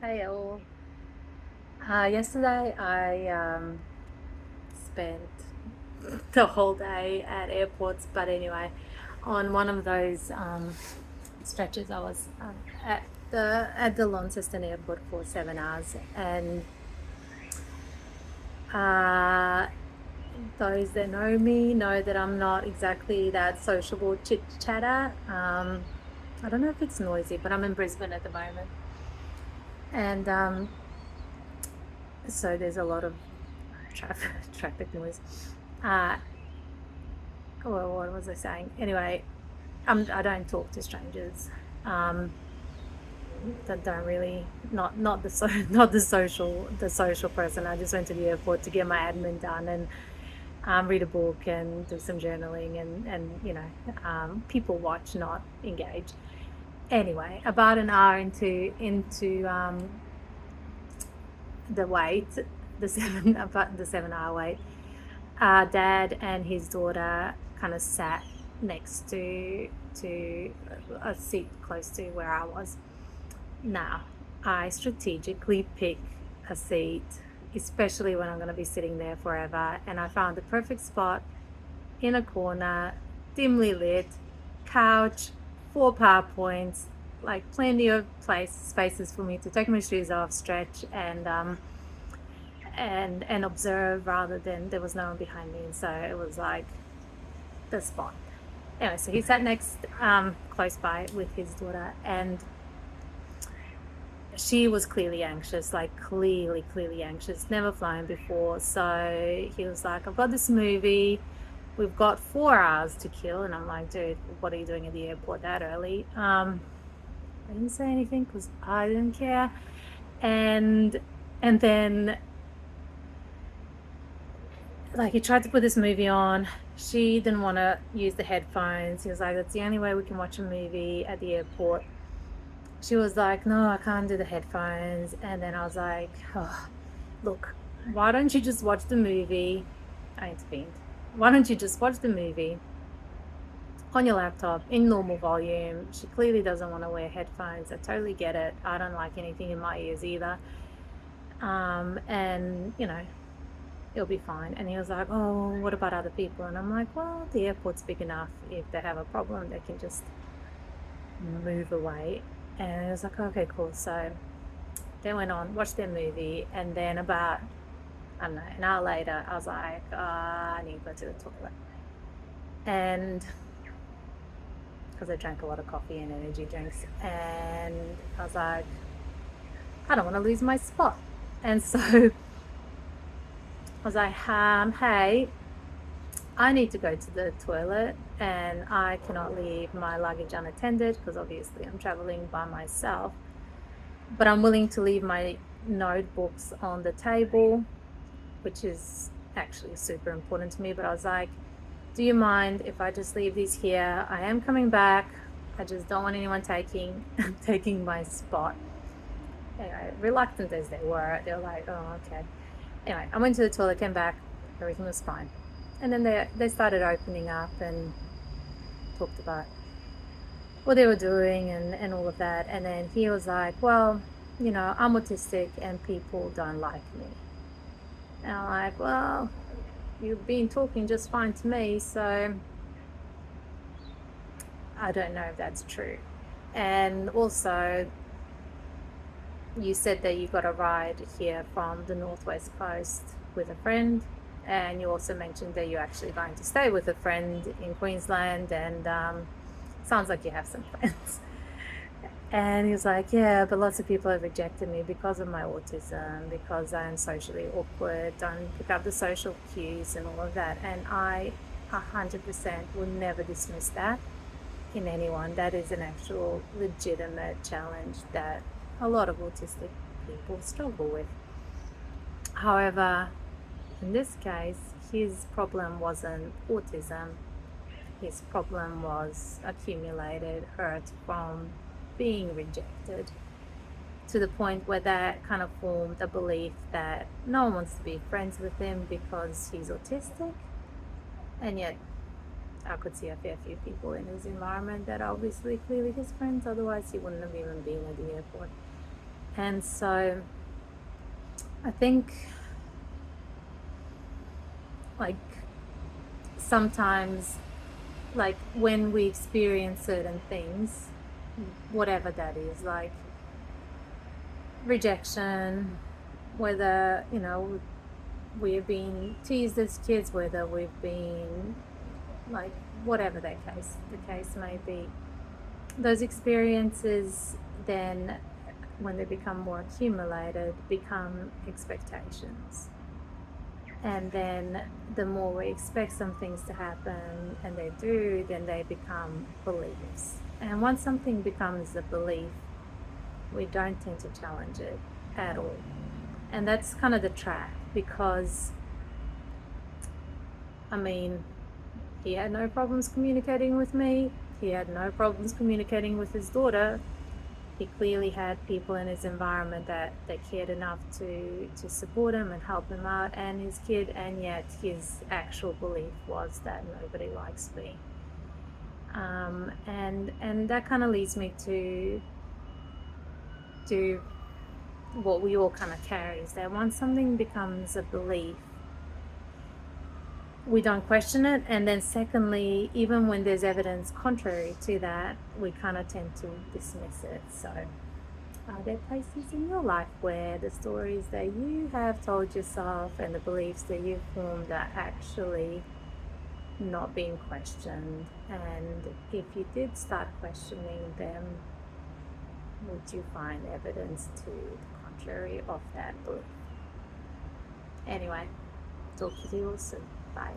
Hey all. Yesterday I spent the whole day at airports, but anyway, on one of those stretches, I was at the Launceston airport for 7 hours, and uh, those that know me know that I'm not exactly that sociable chit chatter. I don't know if it's noisy, but I'm in Brisbane at the moment, and so there's a lot of traffic traffic noise. Uh, well, what was I saying? Anyway, I don't talk to strangers. Um, that don't really not the not the social person. I just went to the airport to get my admin done and read a book and do some journaling and people watch, not engage. Anyway, about an hour into the wait, about the 7 hour wait, dad and his daughter kind of sat next to a seat close to where I was. Now, I strategically pick a seat, especially when I'm going to be sitting there forever, and I found the perfect spot in a corner, dimly lit, couch, four PowerPoints, like plenty of spaces for me to take my shoes off, stretch, and observe rather than there was no one behind me. So it was like the spot. Anyway, so he sat next, close by with his daughter, and she was clearly anxious, like clearly anxious, never flown before. So he was like, I've got this movie. We've got 4 hours to kill. And I'm like, dude, what are you doing at the airport that early? I didn't say anything because I didn't care. And then like he tried to put this movie on. She didn't want to use the headphones. He was like, that's the only way we can watch a movie at the airport. She was like, no, I can't do the headphones. And then I was like, oh, look, why don't you just watch the movie? I intervened. Why don't you just watch the movie on your laptop in normal volume? She clearly doesn't want to wear headphones. I totally get it. I don't like anything in my ears either. And, it'll be fine. And he was like, oh, what about other people? And I'm like, well, the airport's big enough. If they have a problem, they can just move away. And I was like, okay, cool. So they went on, watched their movie, and then about, I don't know, an hour later, I was like, I need to go to the toilet. And because I drank a lot of coffee and energy drinks, and I was like, I don't want to lose my spot. And so I was like, hey, I need to go to the toilet and I cannot leave my luggage unattended because obviously I'm traveling by myself. But I'm willing to leave my notebooks on the table, which is actually super important to me. But I was like, do you mind if I just leave these here? I am coming back. I just don't want anyone taking taking my spot. Anyway, reluctant as they were like, oh, okay. Anyway, I went to the toilet, came back, everything was fine. And then they started opening up and talked about what they were doing and all of that. And then he was like, well, I'm autistic and people don't like me. And I'm like, well, you've been talking just fine to me, so I don't know if that's true. And also, you said that you got a ride here from the Northwest Coast with a friend, and you also mentioned that you're actually going to stay with a friend in Queensland, and sounds like you have some friends. And he was like, yeah, but lots of people have rejected me because of my autism, because I'm socially awkward, don't pick up the social cues and all of that. And I 100% will never dismiss that in anyone. That is an actual legitimate challenge that a lot of autistic people struggle with. However, in this case, his problem wasn't autism. His problem was accumulated hurt from being rejected, to the point where that kind of formed a belief that no one wants to be friends with him because he's autistic. And yet I could see a fair few people in his environment that are obviously clearly his friends, otherwise he wouldn't have even been at the airport. And so I think, like, sometimes, like, when we experience certain things, whatever that is, like rejection, whether, we've been teased as kids, whether we've been, like, whatever the case may be, those experiences then, when they become more accumulated, become expectations. And then the more we expect some things to happen and they do, then they become beliefs. And once something becomes a belief, we don't tend to challenge it at all. And that's kind of the trap, because, I mean, he had no problems communicating with me. He had no problems communicating with his daughter. He clearly had people in his environment that cared enough to support him and help him out and his kid, and yet his actual belief was that nobody likes me. And that kind of leads me to what we all kind of carry, is that once something becomes a belief, we don't question it. And then secondly, even when there's evidence contrary to that, we kind of tend to dismiss it. So are there places in your life where the stories that you have told yourself and the beliefs that you've formed are actually not being questioned? And if you did start questioning them, would you find evidence to the contrary of that belief? Anyway, talk to you all soon. Bye.